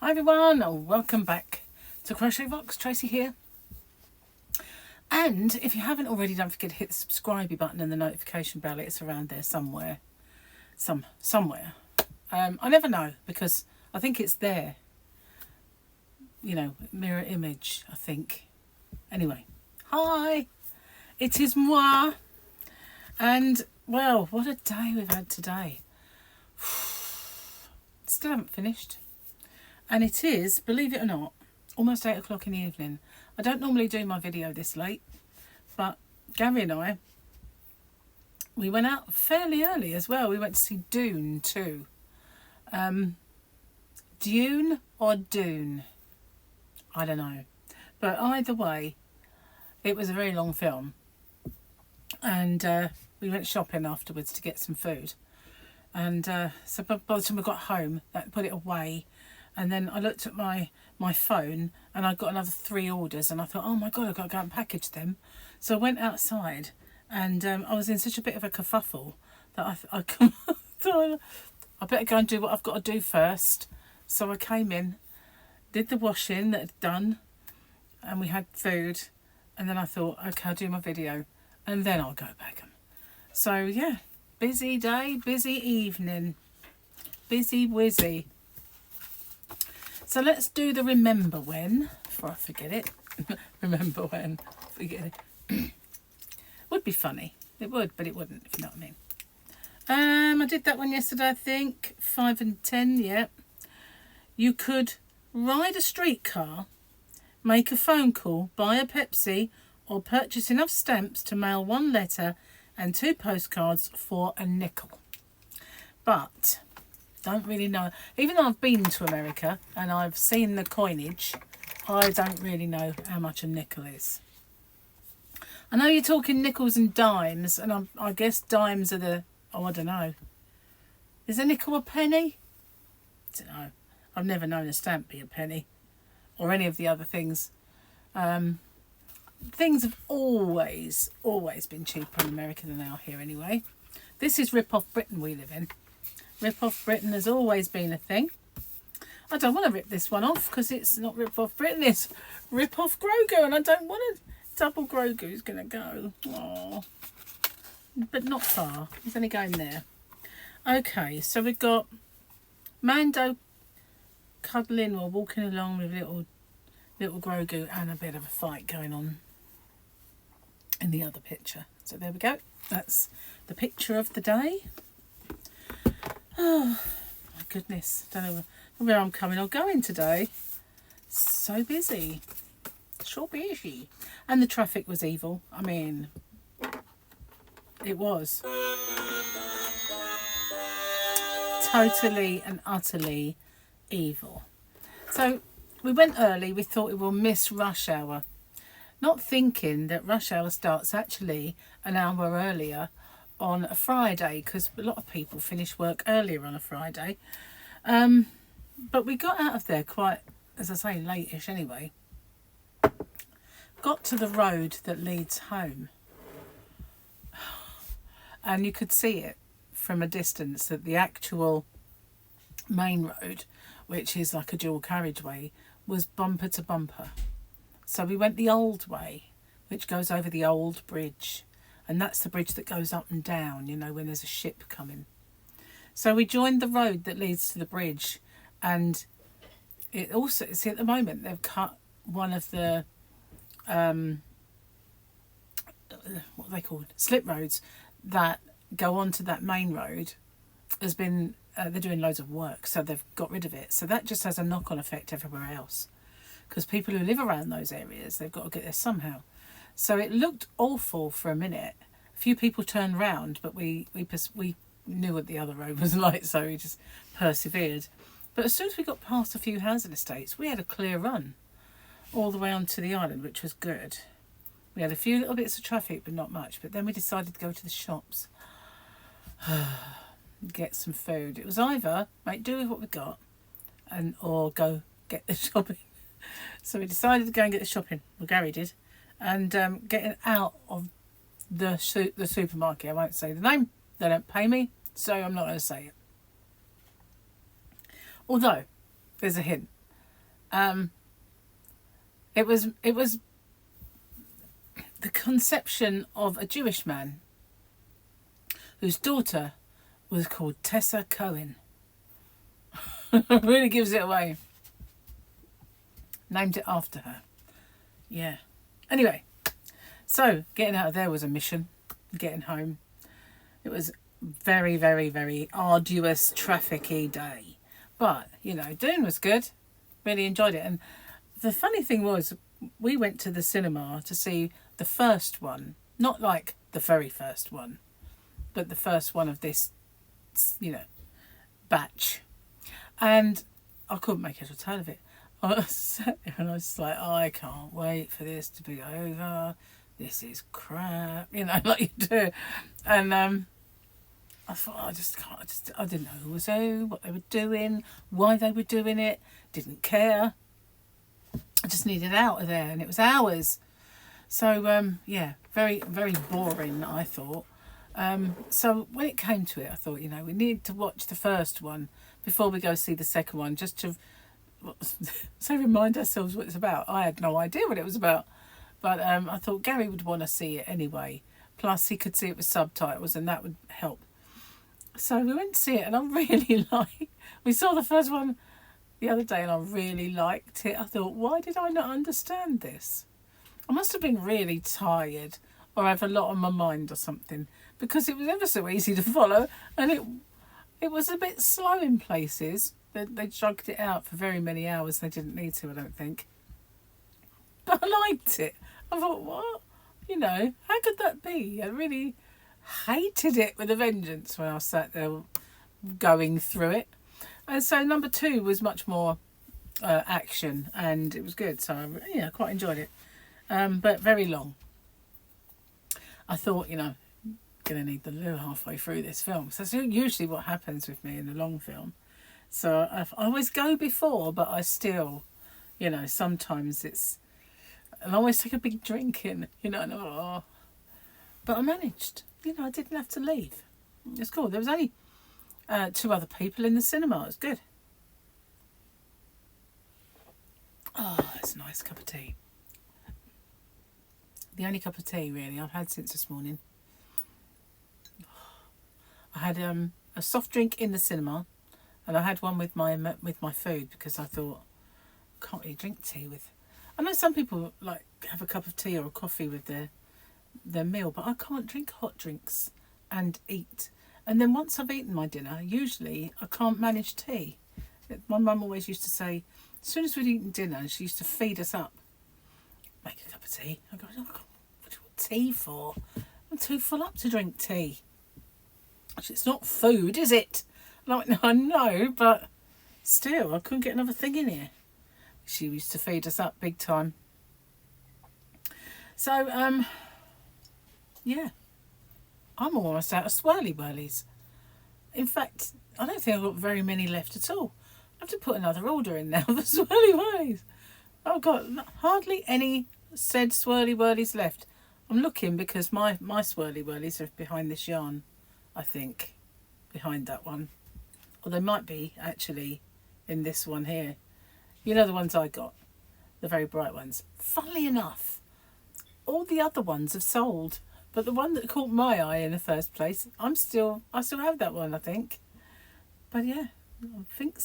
Hi everyone, welcome back to Crochet Box. Tracy here. And if you haven't already, don't forget to hit the subscribe button and the notification bell. It's around there somewhere. Somewhere. I never know because I think it's there. You know, mirror image, I think. Anyway, hi. It is moi. And, well, what a day we've had today. Still haven't finished. And it is, believe it or not, almost 8 o'clock in the evening. I don't normally do my video this late, but Gary and I, we went out fairly early as well. We went to see Dune 2. Dune or Dune? I don't know. But either way, it was a very long film. And we went shopping afterwards to get some food. And so by the time we got home, I put it away. And then I looked at my phone and I got another 3 orders. And I thought, oh my God, I've got to go and package them. So I went outside and I was in such a bit of a kerfuffle that I thought, I better go and do what I've got to do first. So I came in, did the washing that had done, and we had food. And then I thought, okay, I'll do my video. And then I'll go pack them. So yeah, busy day, busy evening, busy whizzy. So let's do the remember when, before I forget it. Remember when, forget it. Would be funny. It would, but it wouldn't, if you know what I mean. I did that one yesterday, I think. 5 and 10, yeah. You could ride a streetcar, make a phone call, buy a Pepsi, or purchase enough stamps to mail 1 letter and 2 postcards for a nickel. But don't really know. Even though I've been to America and I've seen the coinage, I don't really know how much a nickel is. I know you're talking nickels and dimes, and I guess dimes are the, I don't know. Is a nickel a penny? I don't know. I've never known a stamp be a penny, or any of the other things. Things have always been cheaper in America than they are here anyway. This is rip-off Britain we live in. Rip-off Britain has always been a thing. I don't want to rip this one off because it's not rip-off Britain, it's rip-off Grogu, and I don't want to. Double Grogu's going to go. Aww. But not far. He's only going there. Okay, so we've got Mando cuddling or walking along with little Grogu, and a bit of a fight going on in the other picture. So there we go. That's the picture of the day. Oh my goodness, don't know where I'm coming or going today. So busy, so busy, and the traffic was evil. I mean, it was totally and utterly evil. So we went early. We thought we will miss rush hour, not thinking that rush hour starts actually an hour earlier on a Friday, because a lot of people finish work earlier on a Friday. But we got out of there quite, as I say, late-ish anyway. Got to the road that leads home. And you could see it from a distance, that the actual main road, which is like a dual carriageway, was bumper to bumper. So we went the old way, which goes over the old bridge. And that's the bridge that goes up and down, you know, when there's a ship coming. So we joined the road that leads to the bridge. And it also, see, at the moment, they've cut one of the, what are they called? Slip roads that go onto that main road. Has been, they're doing loads of work, so they've got rid of it. So that just has a knock-on effect everywhere else. Because people who live around those areas, they've got to get there somehow. So it looked awful for a minute. A few people turned round, but we knew what the other road was like, so we just persevered. But as soon as we got past a few housing estates, we had a clear run all the way onto the island, which was good. We had a few little bits of traffic, but not much. But then we decided to go to the shops, get some food. It was either make do with what we got, or go get the shopping. So we decided to go and get the shopping. Well, Gary did. And getting out of the supermarket. I won't say the name. They don't pay me, so I'm not going to say it. Although, there's a hint. It was the conception of a Jewish man whose daughter was called Tessa Cohen. Really gives it away. Named it after her. Yeah. Anyway, so getting out of there was a mission. Getting home. It was very, very, very arduous, traffic-y day. But, you know, Dune was good. Really enjoyed it. And the funny thing was, we went to the cinema to see the first one. Not like the very first one, but the first one of this, you know, batch. And I couldn't make head or tail of it. I sat there and I was like, oh, I can't wait for this to be over. This is crap, you know, like you do. And I thought, I just can't, I didn't know who was who, what they were doing, why they were doing it, didn't care. I just needed out of there, and it was hours. So, yeah, very, very boring, I thought. So when it came to it, I thought, you know, we need to watch the first one before we go see the second one, just to so remind ourselves what it's about. I had no idea what it was about, but I thought Gary would want to see it anyway. Plus, he could see it with subtitles, and that would help. So we went to see it, and I really we saw the first one the other day, and I really liked it. I thought, why did I not understand this? I must have been really tired or have a lot on my mind or something, because it was ever so easy to follow, and it was a bit slow in places. They dragged it out for very many hours. They didn't need to, I don't think. But I liked it. I thought, what? You know, how could that be? I really hated it with a vengeance when I sat there going through it. And so number 2 was much more action, and it was good. So, yeah, I quite enjoyed it. But very long. I thought, you know, I'm going to need the loo halfway through this film. So that's usually what happens with me in a long film. So I always go before, but I still, you know, sometimes I always take a big drink in, you know, and but I managed. You know, I didn't have to leave. It's cool. There was only 2 other people in the cinema. It was good. Oh, it's a nice cup of tea. The only cup of tea, really, I've had since this morning. I had a soft drink in the cinema, and I had one with my food, because I thought, I can't really drink tea with. I know some people like have a cup of tea or a coffee with their meal, but I can't drink hot drinks and eat. And then once I've eaten my dinner, usually I can't manage tea. My mum always used to say, as soon as we'd eaten dinner, she used to feed us up. Make a cup of tea. I go, oh, what do you want tea for? I'm too full up to drink tea. It's not food, is it? Like, no, I know, but still, I couldn't get another thing in here. She used to feed us up big time. So, yeah. I'm almost out of swirly whirlies. In fact, I don't think I've got very many left at all. I have to put another order in now for swirly whirlies. I've got hardly any said swirly whirlies left. I'm looking because my swirly whirlies are behind this yarn, I think. Behind that one. Or they might be, actually, in this one here. You know the ones I got, the very bright ones. Funnily enough, all the other ones have sold, but the one that caught my eye in the first place, I still have that one, I think. But yeah, I think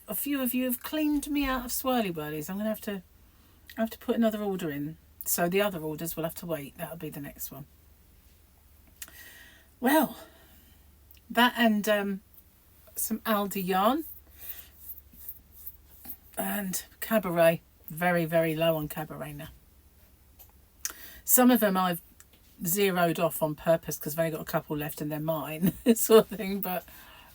a few of you have cleaned me out of swirly whirlies. I'm gonna have to put another order in. So the other orders will have to wait. That'll be the next one. Well, that and some Aldi yarn. And cabaret, very, very low on cabaret now. Some of them I've zeroed off on purpose because I've only got a couple left and they're mine, sort of thing. But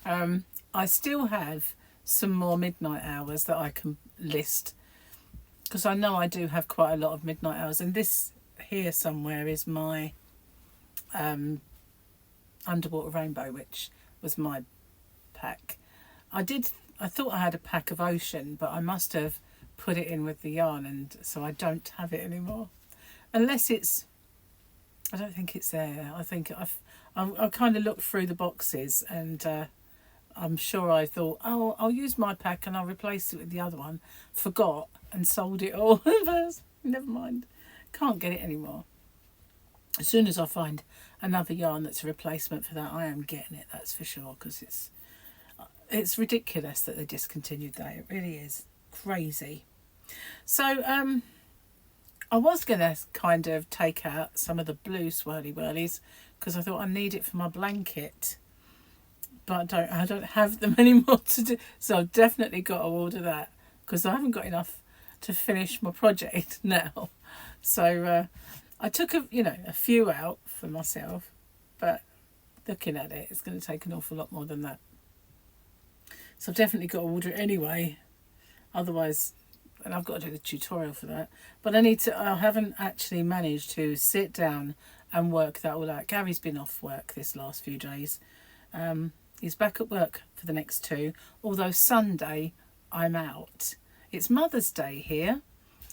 I still have some more midnight hours that I can list, because I know I do have quite a lot of midnight hours. And this here somewhere is my Underwater Rainbow, which was my pack. I thought I had a pack of Ocean, but I must have put it in with the yarn, and so I don't have it anymore. Unless I don't think it's there. I think I kind of looked through the boxes, and I'm sure I thought, oh, I'll use my pack and I'll replace it with the other one. Forgot and sold it all first. Never mind. Can't get it anymore. As soon as I find another yarn that's a replacement for that, I am getting it, that's for sure, because it's ridiculous that they discontinued that. It really is crazy. So I was going to kind of take out some of the blue swirly whirlies because I thought I need it for my blanket, but I don't have them anymore to do, so I've definitely got to order that because I haven't got enough to finish my project now. So I took a few out for myself, but looking at it, it's going to take an awful lot more than that. So I've definitely got to order it anyway, otherwise, and I've got to do the tutorial for that. But I haven't actually managed to sit down and work that all out. Gary's been off work this last few days. He's back at work for the next 2, although Sunday I'm out. It's Mother's Day here,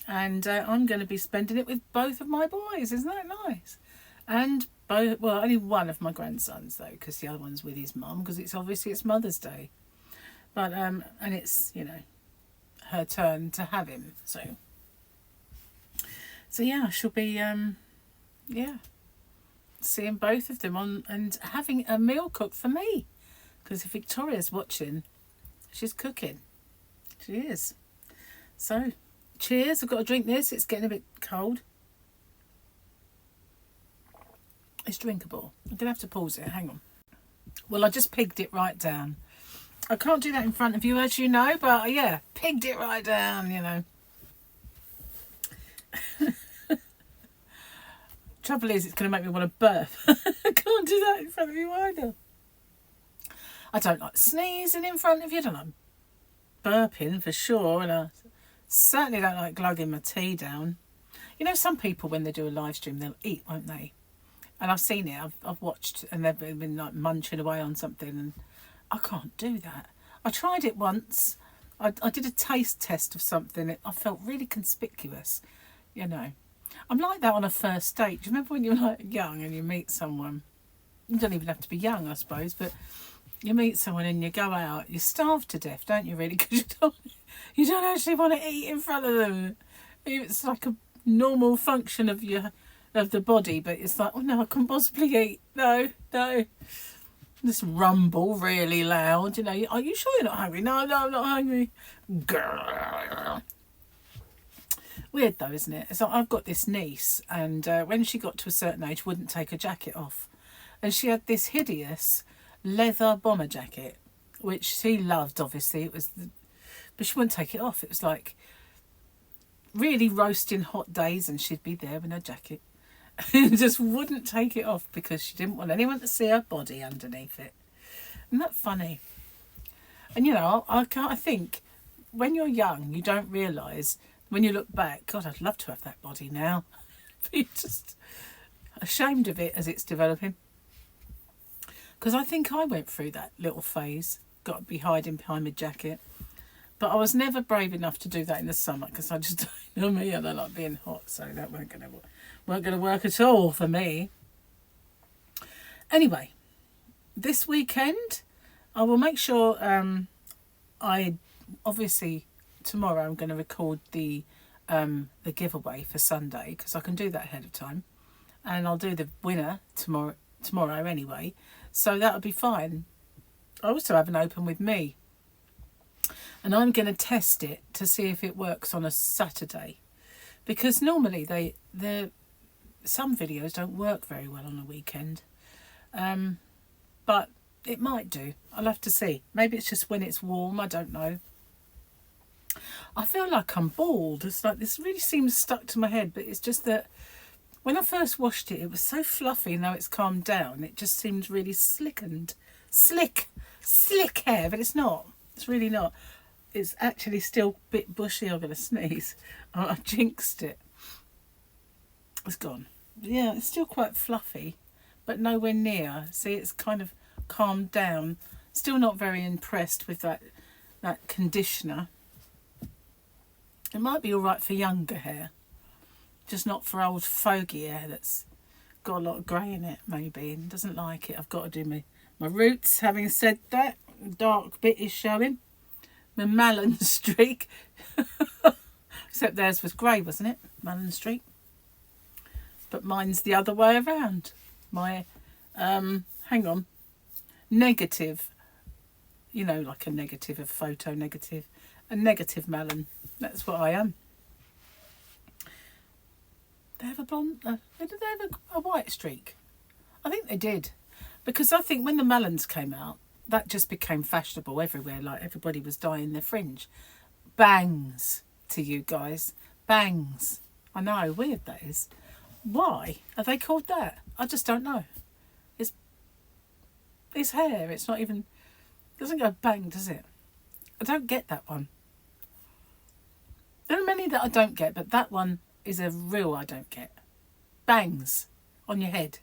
and I'm going to be spending it with both of my boys. Isn't that nice? And only one of my grandsons though, because the other one's with his mum, because it's Mother's Day. But and it's her turn to have him. So yeah, I shall be seeing both of them on and having a meal cooked for me, because if Victoria's watching, she's cooking. She is. So cheers. I've got to drink this. It's getting a bit cold. It's drinkable. I'm gonna have to pause it. Hang on. Well, I just pigged it right down. I can't do that in front of you, as you know, but yeah, pigged it right down, Trouble is, it's going to make me want to burp. I can't do that in front of you either. I don't like sneezing in front of you, don't like burping for sure, and I certainly don't like glugging my tea down. Some people, when they do a live stream, they'll eat, won't they? And I've seen it, I've watched, and they've been like munching away on something, and I can't do that. I tried it once. I did a taste test of something. I felt really conspicuous, I'm like that on a first date. Do you remember when you're like young and you meet someone? You don't even have to be young, I suppose, but you meet someone and you go out. You're starved to death, don't you, really? Because you don't actually want to eat in front of them. It's like a normal function of the body, but it's like, oh no, I couldn't possibly eat. No. This rumble really loud, are you sure you're not hungry? No, I'm not hungry. Grrr. Weird though, isn't it? So I've got this niece, and when she got to a certain age, wouldn't take her jacket off, and she had this hideous leather bomber jacket, which she loved. Obviously, but she wouldn't take it off. It was like really roasting hot days, and she'd be there in her jacket. Just wouldn't take it off because she didn't want anyone to see her body underneath it. Isn't that funny? And I think when you're young, you don't realise, when you look back, God, I'd love to have that body now. But you're just ashamed of it as it's developing. Because I think I went through that little phase, got to be hiding behind my jacket. But I was never brave enough to do that in the summer because I just don't know me. I don't like being hot, so that weren't going to work at all for me. Anyway, this weekend I will make sure obviously tomorrow I'm going to record the giveaway for Sunday, because I can do that ahead of time, and I'll do the winner tomorrow anyway, so that'll be fine. I also have an open with me, and I'm going to test it to see if it works on a Saturday, because normally some videos don't work very well on a weekend, but it might do. I'll have to see. Maybe it's just when it's warm, I don't know. I feel like I'm bald. It's like this really seems stuck to my head, but it's just that when I first washed it, it was so fluffy, and now it's calmed down. It just seems really slick hair, but it's not. It's really not. It's actually still a bit bushy. I'm going to sneeze. I jinxed it. It's gone. Yeah, it's still quite fluffy, but nowhere near. See, it's kind of calmed down. Still not very impressed with that conditioner. It might be all right for younger hair, just not for old fogey hair that's got a lot of grey in it, maybe, and doesn't like it. I've got to do my roots. Having said that, dark bit is showing. My melon streak. Except theirs was grey, wasn't it? Melon streak. But mine's the other way around. My, hang on, negative, you know, like a negative, a photo negative, a negative melon. That's what I am. They have a blonde, did they have a white streak? I think they did. Because I think when the melons came out, that just became fashionable everywhere. Like everybody was dyeing their fringe. Bangs to you guys. Bangs. I know, weird that is. Why are they called that? I just don't know. It's hair. It's not even... It doesn't go bang, does it? I don't get that one. There are many that I don't get, but that one is a real I don't get. Bangs on your head.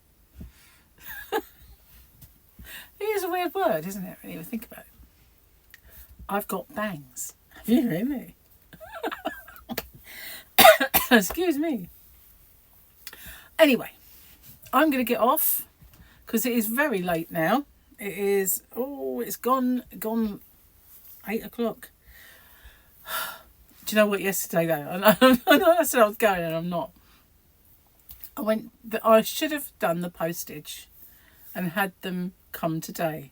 It is a weird word, isn't it, when you think about it? I've got bangs. Have you really? Excuse me. Anyway, I'm going to get off because it is very late now. It is, it's gone 8 o'clock. Do you know what, yesterday though? I know I said I was going and I'm not. I should have done the postage and had them come today.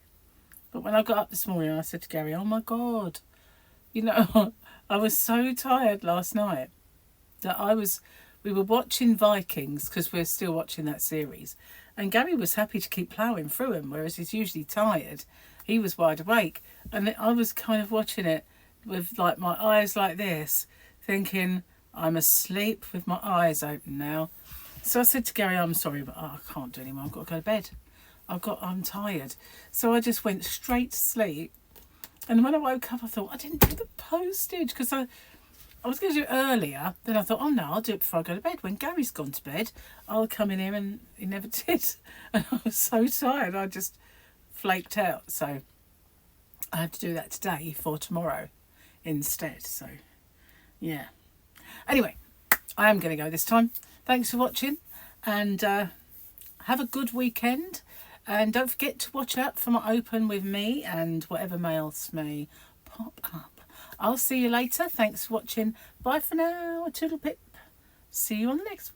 But when I got up this morning, I said to Gary, oh my God, you know, I was so tired last night that we were watching Vikings because we're still watching that series. And Gary was happy to keep ploughing through them, whereas he's usually tired. He was wide awake. And I was kind of watching it with like my eyes like this, thinking, I'm asleep with my eyes open now. So I said to Gary, I'm sorry, but I can't do anymore. I've got to go to bed. I'm tired. So I just went straight to sleep. And when I woke up, I thought, I didn't do the postage because I was going to do it earlier. Then I thought, oh no, I'll do it before I go to bed. When Gary's gone to bed, I'll come in here, and he never did. And I was so tired, I just flaked out. So I had to do that today for tomorrow instead. So yeah. Anyway, I am going to go this time. Thanks for watching, and have a good weekend. And don't forget to watch out for my open with me and whatever else may pop up. I'll see you later. Thanks for watching. Bye for now. A toodle pip. See you on the next one.